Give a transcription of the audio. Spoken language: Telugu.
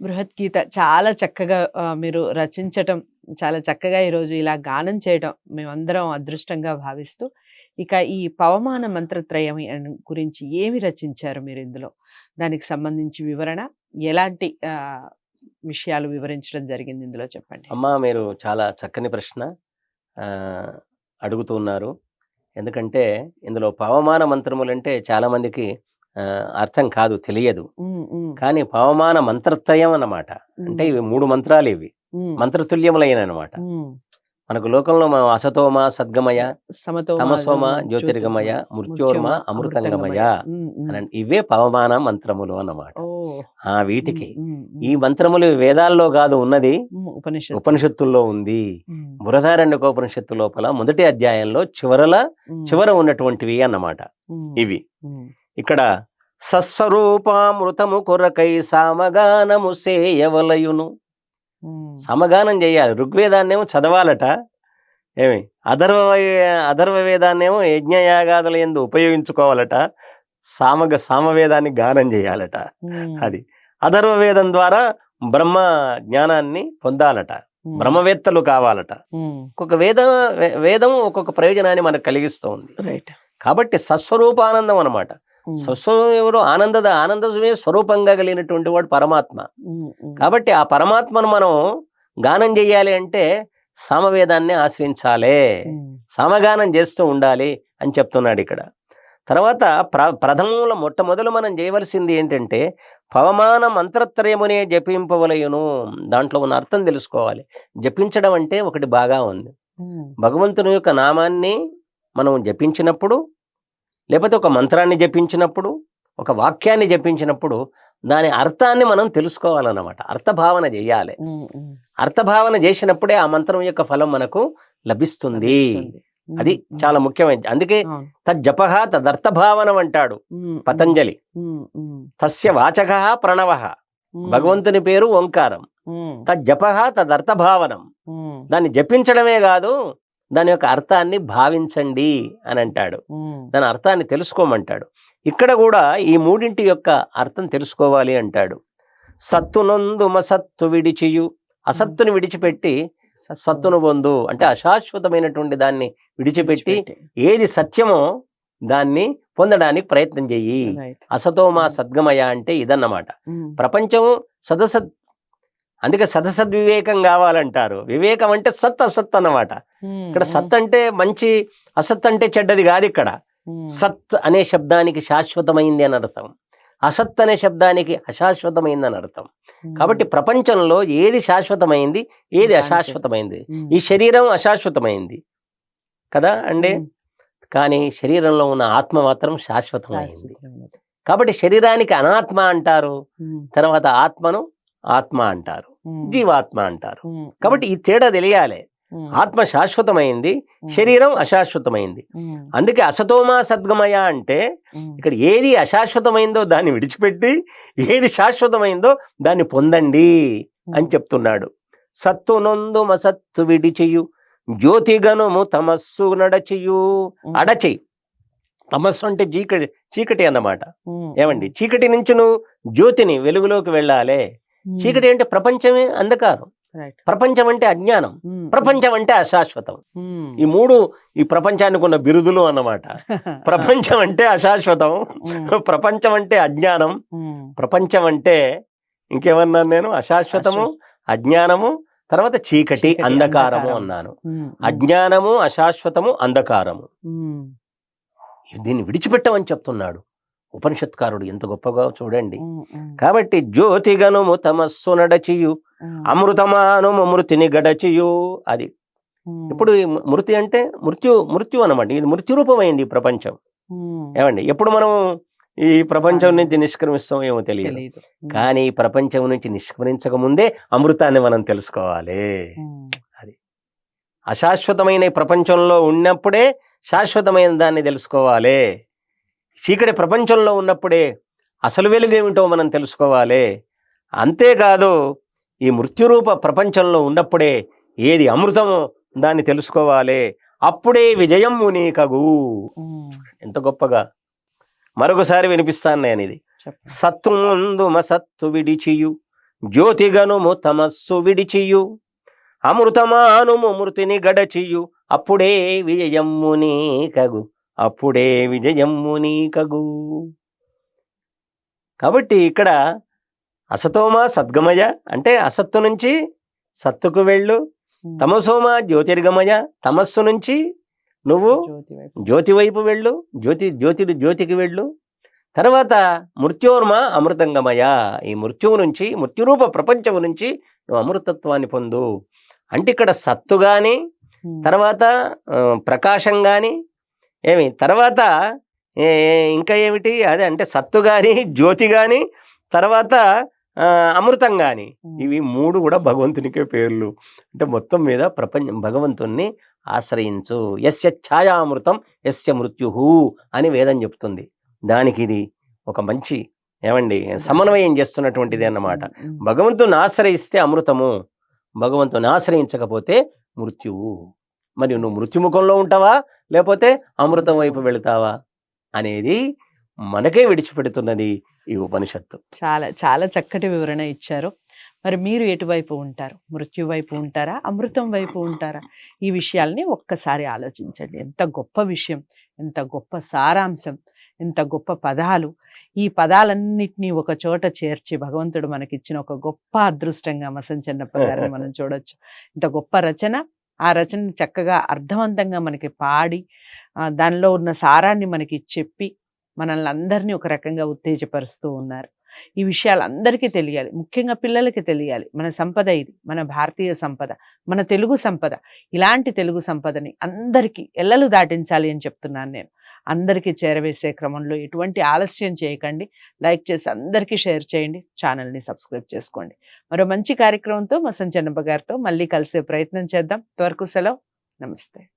బృహద్గీత చాలా చక్కగా మీరు రచించటం, చాలా చక్కగా ఈరోజు ఇలా గానం చేయటం మేమందరం అదృష్టంగా భావిస్తూ, ఇక ఈ పవమాన మంత్రత్రయం గురించి ఏమి రచించారు మీరు ఇందులో? దానికి సంబంధించి వివరణ, ఎలాంటి విషయాలు వివరించడం జరిగింది ఇందులో చెప్పండి? అమ్మా మీరు చాలా చక్కని ప్రశ్న అడుగుతున్నారు. ఎందుకంటే ఇందులో పవమాన మంత్రములంటే చాలా మందికి అర్థం కాదు, తెలియదు. కానీ పవమాన మంత్రత్రయం అన్నమాట. అంటే ఇవి 3 మంత్రాలు, ఇవి మంత్రతుల్యములైన అనమాట. మనకు లోకంలో మనం అసతోమ సద్గమయ, తమసోమ జ్యోతిర్గమయ, మృత్యోర్మ అమృతంగమయ అని ఇవే పవమాన మంత్రములు అన్నమాట. వీటికి ఈ మంత్రములు వేదాల్లో కాదు ఉన్నది, ఉపనిషత్తుల్లో ఉంది. బృహదారణ్యకోపనిషత్తు లోపల మొదటి అధ్యాయంలో చివర ఉన్నటువంటివి అన్నమాట ఇవి. ఇక్కడ సస్వరూపామృతము కొరకై సామగానము సేయవలయును. సమగానం చేయాలి. ఋగ్వేదాన్నేమో చదవాలట, ఏమి అధర్వ వేదాన్నేమో యజ్ఞయాగాదుల యందు ఉపయోగించుకోవాలట, సామవేదాన్ని గానం చేయాలట. అది అధర్వ వేదం ద్వారా బ్రహ్మ జ్ఞానాన్ని పొందాలట, బ్రహ్మవేత్తలు కావాలట. ఒక్కొక్క వేదం ఒక్కొక్క ప్రయోజనాన్ని మనకు కలిగిస్తుంది. కాబట్టి సస్వరూపానందం అనమాట. స్వస్వరూపం ఎవరు? ఆనందమే స్వరూపంగా కలిగినటువంటి వాడు పరమాత్మ. కాబట్టి ఆ పరమాత్మను మనం గానం చెయ్యాలి అంటే సామవేదాన్ని ఆశ్రయించాలి, సామగానం చేస్తూ ఉండాలి అని చెప్తున్నాడు ఇక్కడ. తర్వాత ప్రథమంలో మొట్టమొదలు మనం చేయవలసింది ఏంటంటే పవమాన మంత్రత్రయమునే జపింపవలయును. దాంట్లో ఉన్న అర్థం తెలుసుకోవాలి. జపించడం అంటే ఒకటి బాగా ఉంది. భగవంతుని యొక్క నామాన్ని మనం జపించినప్పుడు, లేకపోతే ఒక మంత్రాన్ని జపించినప్పుడు, ఒక వాక్యాన్ని జపించినప్పుడు దాని అర్థాన్ని మనం తెలుసుకోవాలన్నమాట. అర్థభావన చేయాలి. అర్థభావన చేసినప్పుడే ఆ మంత్రం యొక్క ఫలం మనకు లభిస్తుంది. అది చాలా ముఖ్యమైనది. అందుకే తజ్జపః తదర్థభావనం అంటాడు పతంజలి. తస్య వాచకః ప్రణవః, భగవంతుని పేరు ఓంకారం. తజ్జపః తదర్థభావనం, దాన్ని జపించడమే కాదు, దాని యొక్క అర్థాన్ని భావించండి అని అంటాడు. దాని అర్థాన్ని తెలుసుకోమంటాడు. ఇక్కడ కూడా ఈ మూడింటి యొక్క అర్థం తెలుసుకోవాలి అంటాడు. సత్తునందు మసత్తు విడిచియు, అసత్తుని విడిచిపెట్టి సత్తును పొందు అంటే అశాశ్వతమైనటువంటి దాన్ని విడిచిపెట్టి ఏది సత్యమో దాన్ని పొందడానికి ప్రయత్నం చెయ్యి. అసతోమా సద్గమయ అంటే ఇదన్నమాట. ప్రపంచము సదసత్, అందుకే సదసద్వివేకం కావాలంటారు. వివేకం అంటే సత్ అసత్ అన్నమాట. ఇక్కడ సత్ అంటే మంచి, అసత్ అంటే చెడ్డది కాదు. ఇక్కడ సత్ అనే శబ్దానికి శాశ్వతమైంది అని అర్థం, అసత్ అనే శబ్దానికి అశాశ్వతమైంది అని అర్థం. కాబట్టి ప్రపంచంలో ఏది శాశ్వతమైంది, ఏది అశాశ్వతమైంది? ఈ శరీరం అశాశ్వతమైంది కదా అండి, కానీ శరీరంలో ఉన్న ఆత్మ మాత్రం శాశ్వతమైంది. కాబట్టి శరీరానికి అనాత్మ అంటారు, తర్వాత ఆత్మను ఆత్మ అంటారు, జీవాత్మ అంటారు. కాబట్టి ఈ తేడా తెలియాలి. ఆత్మ శాశ్వతమైంది, శరీరం అశాశ్వతమైంది. అందుకే అసతోమా సద్గమయ అంటే ఇక్కడ ఏది అశాశ్వతమైందో దాన్ని విడిచిపెట్టి ఏది శాశ్వతమైందో దాన్ని పొందండి అని చెప్తున్నాడు. సత్తు నొందు మసత్తు విడిచియు, జ్యోతిగనుము తమస్సు నడచియు. అడచి, తమస్సు అంటే చీకటి అన్నమాట. ఏమండి, చీకటి నుంచి నువ్వు జ్యోతిని, వెలుగులోకి వెళ్ళాలి. చీకటి అంటే ప్రపంచమే అంధకారం, ప్రపంచం అంటే అజ్ఞానం, ప్రపంచం అంటే అశాశ్వతం. ఈ మూడు ఈ ప్రపంచానికి ఉన్న బిరుదులు అన్నమాట. ప్రపంచం అంటే అశాశ్వతం, ప్రపంచం అంటే అజ్ఞానం, ప్రపంచం అంటే ఇంకేమన్నాను నేను? అశాశ్వతము, అజ్ఞానము, తర్వాత చీకటి, అంధకారము అన్నాను. అజ్ఞానము, అశాశ్వతము, అంధకారము. దీన్ని విడిచిపెట్టమని చెప్తున్నాడు ఉపనిషత్కారుడు. ఎంత గొప్పగా చూడండి. కాబట్టి జ్యోతిగనుము తమస్సు నడచియు, అమృతమానుము మృతిని గడచియు. అది ఇప్పుడు మృతి అంటే మృత్యు అన్నమాట. ఇది మృత్యు రూపమైంది ఈ ప్రపంచం. ఏమండి, ఎప్పుడు మనం ఈ ప్రపంచం నుంచి నిష్క్రమిస్తాం ఏమో తెలియదు, కానీ ఈ ప్రపంచం నుంచి నిష్క్రమించక ముందే అమృతాన్ని మనం తెలుసుకోవాలి. అది అశాశ్వతమైన ఈ ప్రపంచంలో ఉన్నప్పుడే శాశ్వతమైన దాన్ని తెలుసుకోవాలి. చీకటి ప్రపంచంలో ఉన్నప్పుడే అసలు వెలుగేమిటో మనం తెలుసుకోవాలి. అంతేకాదు ఈ మృత్యురూప ప్రపంచంలో ఉన్నప్పుడే ఏది అమృతమో దాన్ని తెలుసుకోవాలి. అప్పుడే విజయం నీకగు. ఎంత గొప్పగా మరొకసారి వినిపిస్తాను నేను ఇది. సత్తు ముందు మసత్తు విడిచియు, జ్యోతిగనుము తమస్సు విడిచియు అమృతమానుము మృతిని గడచియు అప్పుడే విజయమ్ము నీకగు, అప్పుడే విజయమ్ము నీకగు. కాబట్టి ఇక్కడ అసతోమ సద్గమయ అంటే అసత్తు నుంచి సత్తుకు వెళ్ళు, తమసోమ జ్యోతిర్గమయ తమస్సు నుంచి నువ్వు జ్యోతి వైపు వెళ్ళు, జ్యోతికి వెళ్ళు. తర్వాత మృత్యోర్మ అమృతంగమయ, ఈ మృత్యువు నుంచి మృత్యురూప ప్రపంచము నుంచి నువ్వు అమృతత్వాన్ని పొందు. అంటే ఇక్కడ సత్తు కానీ, తర్వాత ప్రకాశం కానీ, తర్వాత ఇంకా ఏమిటి అదే అంటే సత్తు కానీ, జ్యోతి కానీ, తర్వాత అమృతం కానీ, ఇవి 3 కూడా భగవంతునికే పేర్లు. అంటే మొత్తం మీద భగవంతుణ్ణి ఆశ్రయించు. యస్య ఛాయామృతం యస్య మృత్యుహు అని వేదం చెప్తుంది. దానికి ఇది ఒక మంచి సమన్వయం చేస్తున్నటువంటిది అన్నమాట. భగవంతుని ఆశ్రయిస్తే అమృతము, భగవంతుని ఆశ్రయించకపోతే మృత్యువు. మరి నువ్వు మృత్యుముఖంలో ఉంటావా లేకపోతే అమృతం వైపు వెళతావా అనేది మనకే విడిచిపెడుతున్నది ఈ ఉపనిషత్తు. చాలా చాలా చక్కటి వివరణ ఇచ్చారు. మరి మీరు ఎటువైపు ఉంటారు? మృత్యు వైపు ఉంటారా, అమృతం వైపు ఉంటారా? ఈ విషయాల్ని ఒక్కసారి ఆలోచించండి. ఎంత గొప్ప విషయం, ఎంత గొప్ప సారాంశం, ఎంత గొప్ప పదాలు. ఈ పదాలన్నిటినీ ఒక చోట చేర్చి భగవంతుడు మనకిచ్చిన ఒక గొప్ప అదృష్టంగా మసన్ చెన్నప్ప గారిని మనం చూడొచ్చు. ఇంత గొప్ప రచన, ఆ రచన చక్కగా అర్థవంతంగా మనకి పాడి దానిలో ఉన్న సారాన్ని మనకి చెప్పి మనల్ని అందరినీ ఒక రకంగా ఉత్తేజపరుస్తూ ఉన్నారు. ఈ విషయాలు అందరికీ తెలియాలి, ముఖ్యంగా పిల్లలకి తెలియాలి. మన సంపద ఇది, మన భారతీయ సంపద, మన తెలుగు సంపద. ఇలాంటి తెలుగు సంపదని అందరికీ ఎల్లలు దాటించాలి అని చెప్తున్నాను నేను. అందరికీ చేరవేసే క్రమంలో ఎటువంటి ఆలస్యం చేయకండి. లైక్ చేసి అందరికీ షేర్ చేయండి, ఛానల్ని సబ్స్క్రైబ్ చేసుకోండి. మరో మంచి కార్యక్రమంతో మసన్ చెన్నప్ప గారితో మళ్ళీ కలిసే ప్రయత్నం చేద్దాం. అంతవరకు సెలవు, నమస్తే.